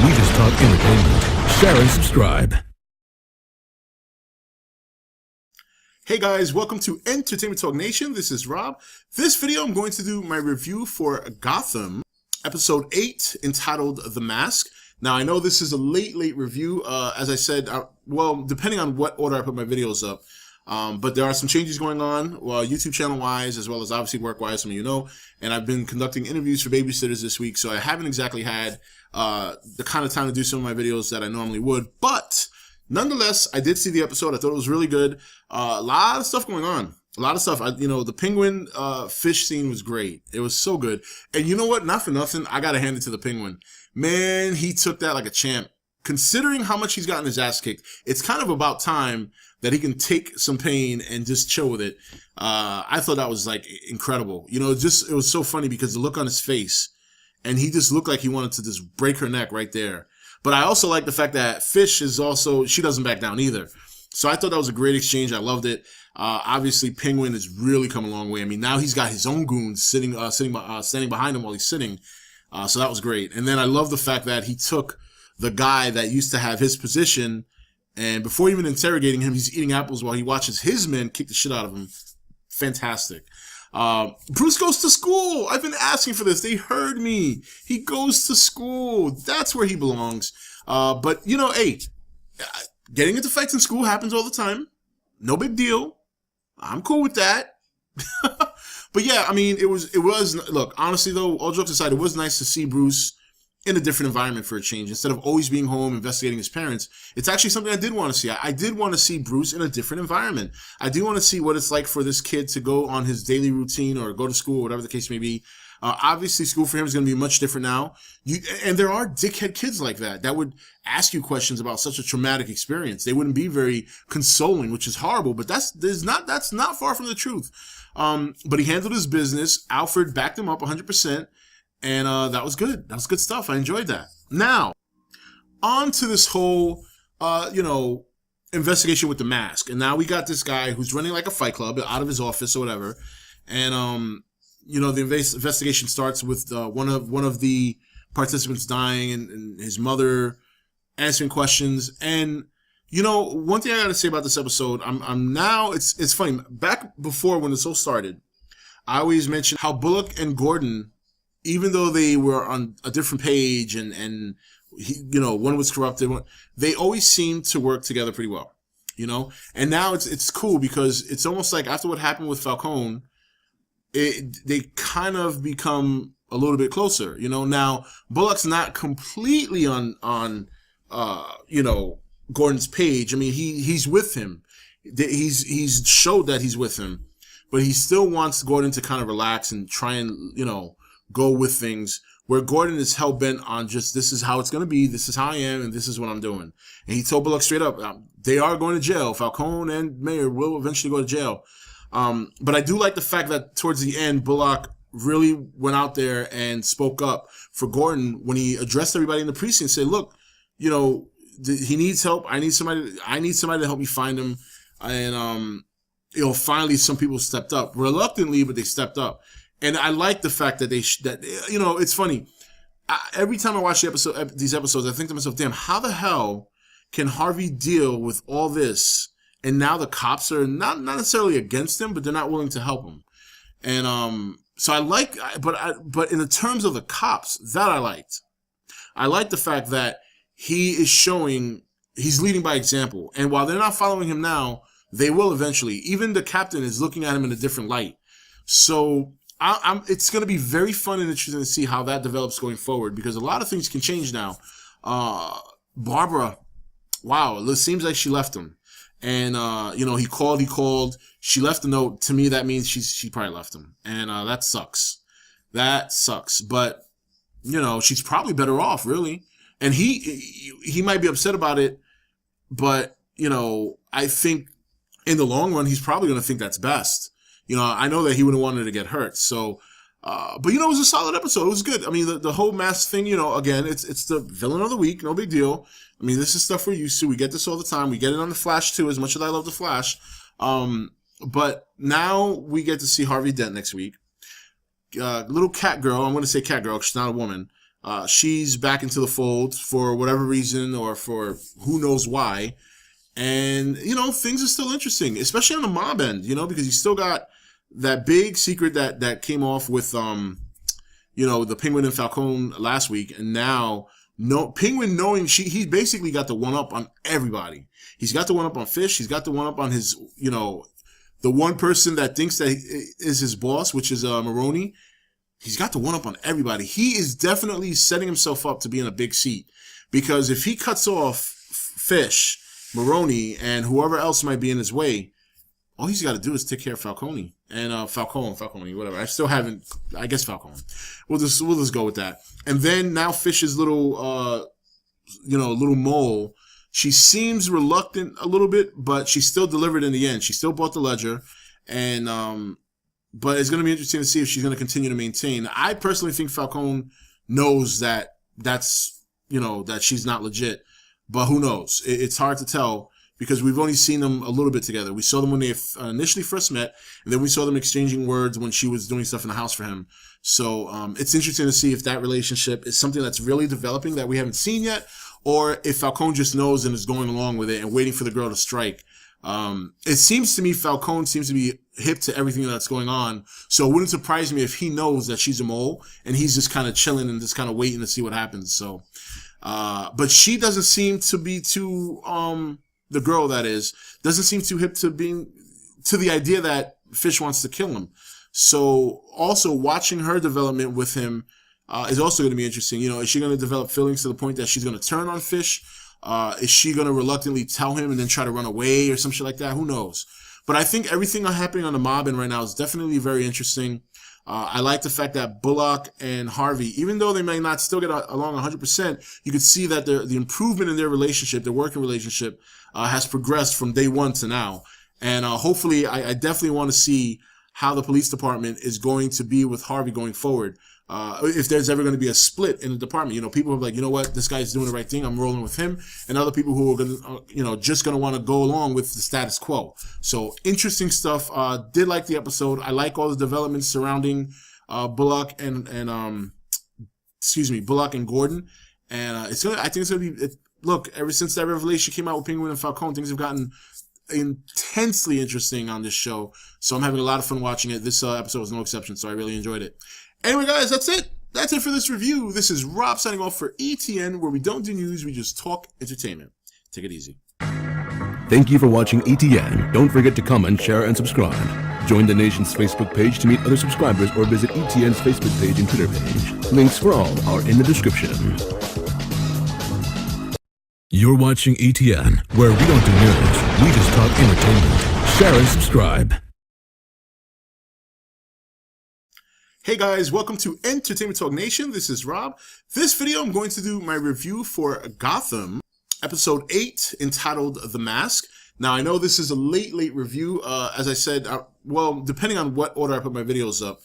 We just talk entertainment. Share and subscribe. Hey guys, welcome to Entertainment Talk Nation. This is Rob. This video I'm going to do my review for Gotham, episode 8, entitled The Mask. Now I know this is a late review, as I said, well, depending on what order I put my videos up. But there are some changes going on, well, YouTube channel wise, as well as obviously work wise, some of you know, and I've been conducting interviews for babysitters this week, so I haven't exactly had the kind of time to do some of my videos that I normally would, but nonetheless, I did see the episode. I thought it was really good. A lot of stuff going on. A lot of stuff. The penguin fish scene was great. It was so good. And you know what? Not for nothing, I got to hand it to the penguin. Man, he took that like a champ. Considering how much he's gotten his ass kicked, it's kind of about time that he can take some pain and just chill with it. I thought that was like incredible. You know, it was so funny because the look on his face, and he just looked like he wanted to just break her neck right there. But I also like the fact that Fish is also, she doesn't back down either. So I thought that was a great exchange. I loved it. Obviously, Penguin has really come a long way. I mean, now he's got his own goons standing behind him while he's sitting. So that was great. And then I love the fact that he took the guy that used to have his position, and before even interrogating him, he's eating apples while he watches his men kick the shit out of him. Fantastic. Bruce goes to school. I've been asking for this. They heard me. He goes to school. That's where he belongs. But you know, hey, getting into fights in school happens all the time. No big deal. I'm cool with that. But yeah, I mean, it was, look, honestly though, all jokes aside, it was nice to see Bruce in a different environment for a change. Instead of always being home investigating his parents, it's actually something I did want to see. I did want to see Bruce in a different environment. I do want to see what it's like for this kid to go on his daily routine or go to school, whatever the case may be. Obviously, school for him is going to be much different now. And there are dickhead kids like that would ask you questions about such a traumatic experience. They wouldn't be very consoling, which is horrible, but that's not far from the truth. But he handled his business. Alfred backed him up 100%. And that was good. That was good stuff. I enjoyed that. Now, on to this whole, investigation with the mask. And now we got this guy who's running like a fight club out of his office or whatever. And, the investigation starts with one of the participants dying and his mother answering questions. And, one thing I got to say about this episode, I'm now, it's funny. Back before when this all started, I always mentioned how Bullock and Gordan, even though they were on a different page and one was corrupted, they always seemed to work together pretty well, and now it's cool because it's almost like after what happened with Falcone, they kind of become a little bit closer, now Bullock's not completely on Gordon's page. I mean, he's with him. He's showed that he's with him, but he still wants Gordan to kind of relax and try and, go with things, where Gordan is hell-bent on just, this is how it's going to be, this is how I am, and this is what I'm doing. And he told Bullock straight up, they are going to jail. Falcone and Mayor will eventually go to jail. But I do like the fact that towards the end, Bullock really went out there and spoke up for Gordan when he addressed everybody in the precinct and said, look, he needs help. I need somebody to help me find him. And, finally some people stepped up. Reluctantly, but they stepped up. And I like the fact that it's funny. Every time I watch these episodes, I think to myself, damn, how the hell can Harvey deal with all this? And now the cops are not necessarily against him, but they're not willing to help him. And so I like, but in the terms of the cops, that I liked. I like the fact that he is showing, he's leading by example. And while they're not following him now, they will eventually. Even the captain is looking at him in a different light. So it's going to be very fun and interesting to see how that develops going forward, because a lot of things can change now. Barbara, wow, it seems like she left him. And, he called, she left a note. To me, that means she probably left him. And, that sucks. But, she's probably better off, really. And he might be upset about it, but, I think in the long run, he's probably going to think that's best. I know that he wouldn't want her to get hurt. So, but it was a solid episode. It was good. I mean, the whole mask thing, again, it's the villain of the week. No big deal. I mean, this is stuff we're used to. We get this all the time. We get it on The Flash too, as much as I love The Flash. But now we get to see Harvey Dent next week. Little cat girl. I'm going to say cat girl because she's not a woman. she's back into the fold for whatever reason or for who knows why. And, you know, things are still interesting, especially on the mob end, you know, because you still got that big secret that came off with, you know, the Penguin and Falcone last week. And now, Penguin knowing he basically got the one up on everybody. He's got the one up on Fish. He's got the one up on his, you know, the one person that thinks that is his boss, which is Maroney. He's got the one up on everybody. He is definitely setting himself up to be in a big seat, because if he cuts off Fish, Maroney, and whoever else might be in his way, all he's got to do is take care of Falcone and Falcone, whatever. I still haven't. I guess Falcone. We'll just go with that. And then now Fish's little, you know, little mole. She seems reluctant a little bit, but she still delivered in the end. She still bought the ledger, and but it's going to be interesting to see if she's going to continue to maintain. I personally think Falcone knows that's you know, that she's not legit. But who knows? It's hard to tell because we've only seen them a little bit together. We saw them when they initially first met, and then we saw them exchanging words when she was doing stuff in the house for him. So it's interesting to see if that relationship is something that's really developing that we haven't seen yet, or if Falcone just knows and is going along with it and waiting for the girl to strike. It seems to me Falcone seems to be hip to everything that's going on, so it wouldn't surprise me if he knows that she's a mole and he's just kind of chilling and just kind of waiting to see what happens. So. But she doesn't seem to be too, the girl that is, doesn't seem too hip to the idea that Fish wants to kill him. So also watching her development with him, is also going to be interesting. You know, is she going to develop feelings to the point that she's going to turn on Fish? Is she going to reluctantly tell him and then try to run away or some shit like that? Who knows? But I think everything happening on the mob end right now is definitely very interesting. I like the fact that Bullock and Harvey, even though they may not still get along 100%, you could see that the improvement in their relationship, their working relationship, has progressed from day one to now. And hopefully, I definitely want to see how the police department is going to be with Harvey going forward. If there's ever going to be a split in the department, you know, people are like, you know what, this guy's doing the right thing, I'm rolling with him, and other people who are going to, you know, just going to want to go along with the status quo. So interesting stuff. Did like the episode. I like all the developments surrounding Bullock and Bullock and Gordan, and I think it's gonna be. Look, ever since that revelation came out with Penguin and Falcone, things have gotten intensely interesting on this show. So I'm having a lot of fun watching it. This episode was no exception, so I really enjoyed it. Anyway, guys, that's it. That's it for this review. This is Rob signing off for ETN, where we don't do news, we just talk entertainment. Take it easy. Thank you for watching ETN. Don't forget to comment, share, and subscribe. Join the nation's Facebook page to meet other subscribers or visit ETN's Facebook page and Twitter page. Links for all are in the description. You're watching ETN, where we don't do news, we just talk entertainment. Share and subscribe. Hey guys, welcome to Entertainment Talk Nation. This is Rob. This video I'm going to do my review for Gotham, episode 8, entitled The Mask. Now I know this is a late review, as I said, well, depending on what order I put my videos up.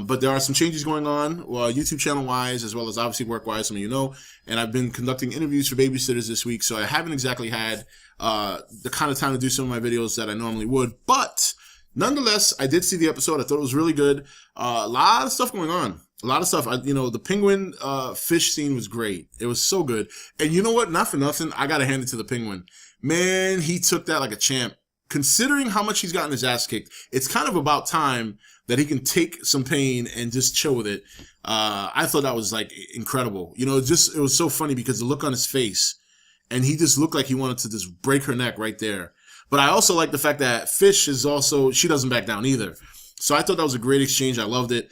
But there are some changes going on, YouTube channel-wise, as well as obviously work-wise, some of you know. And I've been conducting interviews for babysitters this week, so I haven't exactly had the kind of time to do some of my videos that I normally would. But nonetheless, I did see the episode. I thought it was really good. A lot of stuff going on. A lot of stuff. You know, the Penguin Fish scene was great. It was so good. And you know what? Not for nothing, I got to hand it to the Penguin. Man, he took that like a champ. Considering how much he's gotten his ass kicked, it's kind of about time that he can take some pain and just chill with it. I thought that was like incredible. You know, it was so funny because the look on his face, and he just looked like he wanted to just break her neck right there. But I also like the fact that Fish is also, she doesn't back down either. So I thought that was a great exchange. I loved it.